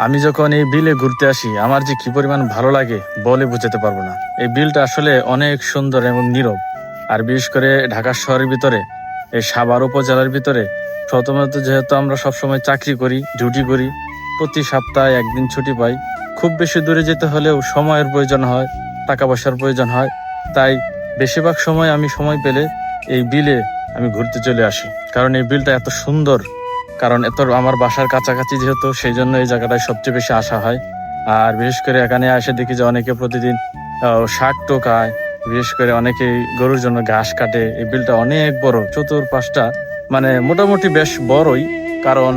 আমি যখন এই বিলে ঘুরতে আসি আমার যে কি পরিমাণ ভালো লাগে বলে বোঝাতে পারবো না। এই বিলটা আসলে অনেক সুন্দর এবং নীরব। আর বিশেষ করে ঢাকা শহরের ভিতরে, এই সাভার উপজেলার ভিতরে, প্রথমত যেহেতু আমরা সবসময় চাকরি করি, ডিউটি করি, প্রতি সপ্তাহে একদিন ছুটি পাই। খুব বেশি দূরে যেতে হলেও সময়ের প্রয়োজন হয়, টাকা পয়সার প্রয়োজন হয়। তাই বেশিরভাগ সময় আমি সময় পেলে এই বিলে আমি ঘুরতে চলে আসি, কারণ এই বিলটা এত সুন্দর। কারণ এত আমার বাসার কাছাকাছি যেহেতু, সেই জন্য এই জায়গাটায় সবচেয়ে বেশি আসা হয়। আর বিশেষ করে এখানে এসে দেখি যে অনেকে প্রতিদিন শাক টোকায়, বিশেষ করে অনেকেই গরুর জন্য ঘাস কাটে। এই বিলটা অনেক বড়, চতুর্পাশটা মানে মোটামুটি বেশ বড়ই। কারণ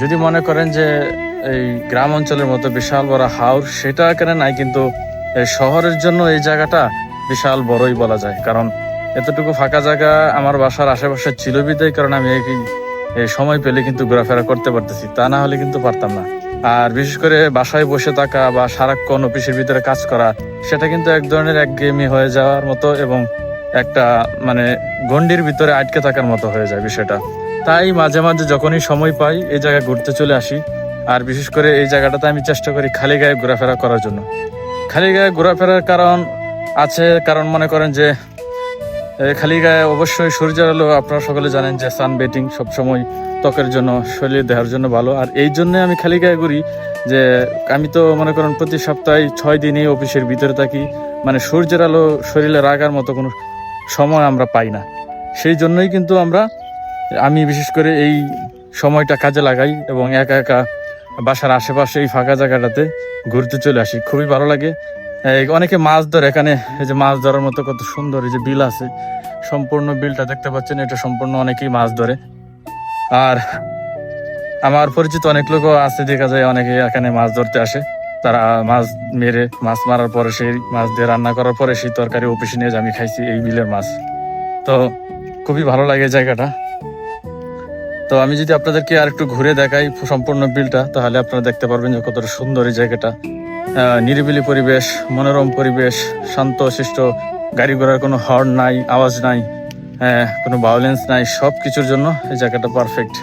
যদি মনে করেন যে এই গ্রাম অঞ্চলের মতো বিশাল বড় হাওর, সেটা এখানে নাই, কিন্তু এই শহরের জন্য এই জায়গাটা বিশাল বড়ই বলা যায়। কারণ এতটুকু ফাঁকা জায়গা আমার বাসার আশেপাশে ছিল বিদায়, কারণ আমি এই সময় পেলে কিন্তু ঘোরাফেরা করতে পারতেছি, তা না হলে কিন্তু পারতাম না। আর বিশেষ করে বাসায় বসে থাকা বা সারাক্ষণ অফিসের ভিতরে কাজ করা, সেটা কিন্তু এক ধরনের একঘেয়েমি হয়ে যাওয়ার মতো এবং একটা মানে গণ্ডির ভিতরে আটকে থাকার মতো হয়ে যায় বিষয়টা। তাই মাঝে মাঝে যখনই সময় পাই এই জায়গায় ঘুরতে চলে আসি। আর বিশেষ করে এই জায়গাটাতে আমি চেষ্টা করি খালি গায়ে ঘোরাফেরা করার জন্য। খালি গায়ে ঘোরাফেরার কারণ আছে, কারণ মনে করেন যে খালি গায়ে অবশ্যই সূর্যের আলো, আপনারা সকলে জানেন যে সানবেটিং সবসময় ত্বকের জন্য, শরীর দেহার জন্য ভালো। আর এই জন্যে আমি খালি গায়ে ঘুরি যে আমি তো মনে করেন প্রতি সপ্তাহে 6 দিনই অফিসের ভিতরে থাকি, মানে সূর্যের আলো শরীরে রাখার মতো কোনো সময় আমরা পাই না। সেই জন্যই কিন্তু আমি বিশেষ করে এই সময়টা কাজে লাগাই এবং একা একা বাসার আশেপাশে এই ফাঁকা জায়গাটাতে ঘুরতে চলে আসি। খুবই ভালো লাগে। অনেকে মাছ ধরে এখানে, এই যে মাছ ধরার মতো কত সুন্দর এই যে বিল আছে, সম্পূর্ণ বিলটা দেখতে পাচ্ছেন, এটা সম্পূর্ণ অনেকেই মাছ ধরে। আর আমার পরিচিত অনেক লোকও আছে, দেখা যায় অনেকে এখানে মাছ ধরতে আসে। তারা মাছ মেরে, মাছ মারার পরে সেই মাছ দিয়ে রান্না করার পরে সেই তরকারি অফিসে নিয়ে আমি খাইছি এই বিলের মাছ। তো খুবই ভালো লাগে জায়গাটা। তো আমি যদি আপনাদেরকে আর একটু ঘুরে দেখাই সম্পূর্ণ বিলটা, তাহলে আপনারা দেখতে পারবেন যে কতটা সুন্দর এই জায়গাটা। নিরিবিলি পরিবেশ, মনোরম পরিবেশ, শান্ত শিষ্ট, গাড়ি ঘোড়ার কোনো হর্ন নাই, আওয়াজ নাই, কোনো ভায়োলেন্স নাই। সব কিছুর জন্য এই জায়গাটা পারফেক্ট।